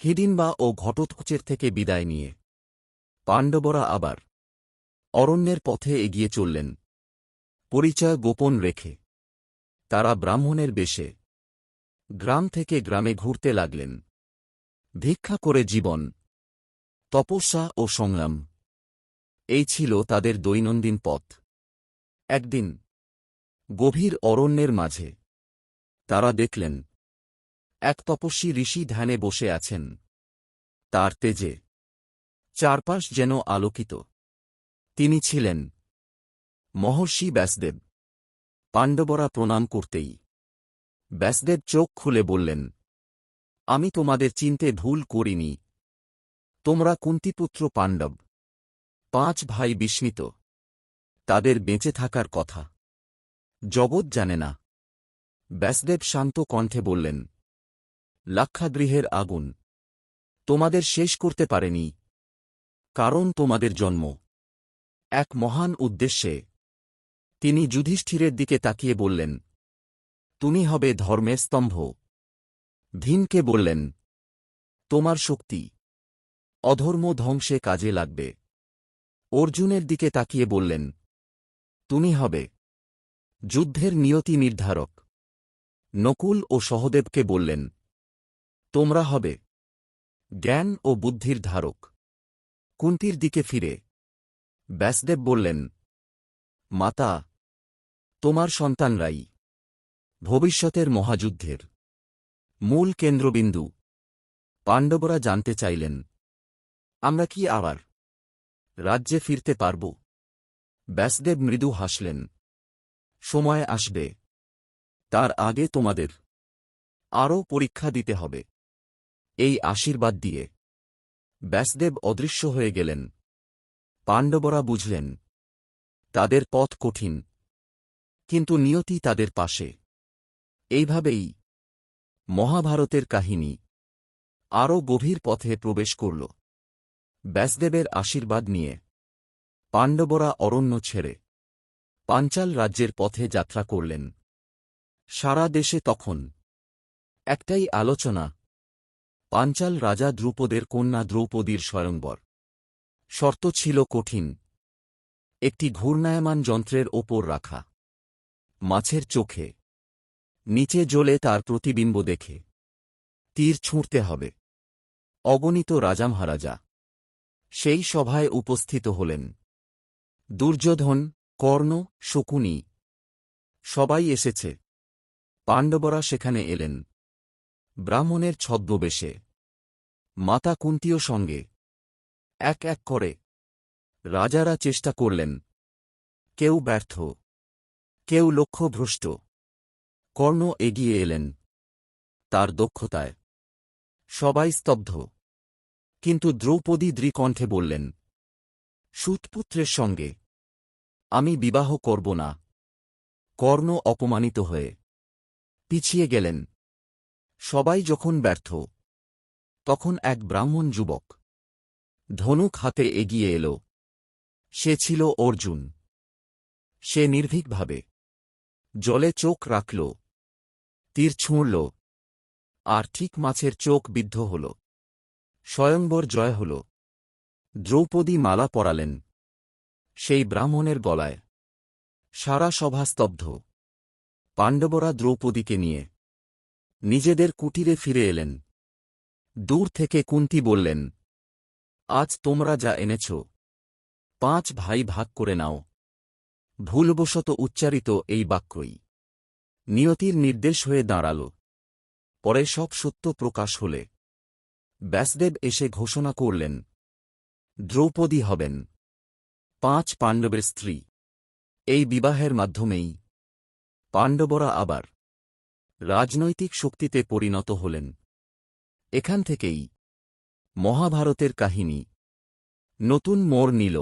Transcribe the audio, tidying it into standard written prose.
হিডিম্বা ও ঘটোৎকচের থেকে বিদায় নিয়ে পাণ্ডবরা আবার অরণ্যের পথে এগিয়ে চললেন, পরিচয় গোপন রেখে। তারা ব্রাহ্মণের বেশে গ্রাম থেকে গ্রামে ঘুরতে লাগলেন, ভিক্ষা করে জীবন, তপস্যা ও সংগ্রাম, এই ছিল তাদের দৈনন্দিন পথ। একদিন গভীর অরণ্যের মাঝে তারা দেখলেন এক তপস্বী ঋষি ধ্যানে বসে আছেন। তার তেজে চারপাশ যেন আলোকিত। তিনি ছিলেন মহর্ষি ব্যাসদেব। পাণ্ডবরা প্রণাম করতেই ব্যাসদেব চোখ খুলে বললেন, আমি তোমাদের চিনতে ভুল করিনি। তোমরা কুন্তিপুত্র পাণ্ডব। 5 ভাই বিস্মিত। তাদের বেঁচে থাকার কথা জগৎ জানে না। ব্যাসদেব শান্ত কণ্ঠে বললেন, লাক্ষাগৃহের আগুন তোমাদের শেষ করতে পারেনি, কারণ তোমাদের জন্ম এক মহান উদ্দেশ্যে। তিনি যুধিষ্ঠিরের দিকে তাকিয়ে বললেন, তুমি হবে ধর্মের স্তম্ভ। ভীমকে বললেন, তোমার শক্তি অধর্ম ধ্বংসে কাজে লাগবে। অর্জুনের দিকে তাকিয়ে বললেন, তুমি হবে যুদ্ধের নিয়তি নির্ধারক। নকুল ও সহদেবকে বললেন, তোমরা হবে জ্ঞান ও বুদ্ধির ধারক। কুন্তির দিকে ফিরে ব্যাসদেব বললেন, মাতা, তোমার সন্তানরাই ভবিষ্যতের মহাযুদ্ধের মূল কেন্দ্রবিন্দু। পাণ্ডবরা জানতে চাইলেন, আমরা কি আবার রাজ্যে ফিরতে পারব? ব্যাসদেব মৃদু হাসলেন, সময় আসবে, তার আগে তোমাদের আরও পরীক্ষা দিতে হবে। এই আশীর্বাদ দিয়ে ব্যাসদেব অদৃশ্য হয়ে গেলেন। পাণ্ডবরা বুঝলেন, তাদের পথ কঠিন, কিন্তু নিয়তি তাদের পাশে। এইভাবেই মহাভারতের কাহিনী আরও গভীর পথে প্রবেশ করল। ব্যাসদেবের আশীর্বাদ নিয়ে পাণ্ডবরা অরণ্য ছেড়ে পাঞ্চাল রাজ্যের পথে যাত্রা করলেন। সারা দেশে তখন একটাই আলোচনা, পাঞ্চাল রাজা দ্রুপদের কন্যা দ্রৌপদীর স্বয়ংবর। শর্ত ছিল কঠিন, একটি ঘূর্ণায়মান যন্ত্রের ওপর রাখা মাছের চোখে নিচে জ্বলে তার প্রতিবিম্ব দেখে তীর ছুঁড়তে হবে। অগণিত রাজা মহারাজা সেই সভায় উপস্থিত হলেন। দুর্যোধন, কর্ণ, শকুনি সবাই এসেছে। পাণ্ডবরা সেখানে এলেন ব্রাহ্মণের ছদ্মবেশে, মাতা কুন্তীও সঙ্গে। এক এক করে রাজারা চেষ্টা করলেন, কেউ ব্যর্থ, কেউ লক্ষ্যভ্রষ্ট। কর্ণ এগিয়ে এলেন তার দক্ষতায়। সবাই স্তব্ধ, কিন্তু দ্রৌপদী দৃকণ্ঠে বললেন, সূতপুত্রের সঙ্গে আমি বিবাহ করব না। কর্ণ অপমানিত হয়ে পিছিয়ে গেলেন। সবাই যখন ব্যর্থ, তখন এক ব্রাহ্মণ যুবক ধনুক হাতে এগিয়ে এল। সে ছিল অর্জুন। সে নির্ভীকভাবে জলে চোখ রাখল, তীর ছুঁড়ল, আর ঠিক মাছের চোখ বিদ্ধ হল। স্বয়ংবর জয় হল। দ্রৌপদী মালা পরালেন সেই ব্রাহ্মণের গলায়। সারা সভা স্তব্ধ। পাণ্ডবরা দ্রৌপদীকে নিয়ে নিজেদের কুটিরে ফিরে এলেন। দূর থেকে কুন্তী বললেন, আজ তোমরা যা এনেছ 5 ভাই ভাগ করে নাও। ভুলবশত উচ্চারিত এই বাক্যই নিয়তির নির্দেশ হয়ে দাঁড়াল। পরে সব সত্য প্রকাশ হলে ব্যাসদেব এসে ঘোষণা করলেন, দ্রৌপদী হবেন 5 পাণ্ডবের স্ত্রী। এই বিবাহের মাধ্যমেই পাণ্ডবরা আবার রাজনৈতিক শক্তিতে পরিণত হলেন। এখান থেকেই মহাভারতের কাহিনী নতুন মোড় নিল।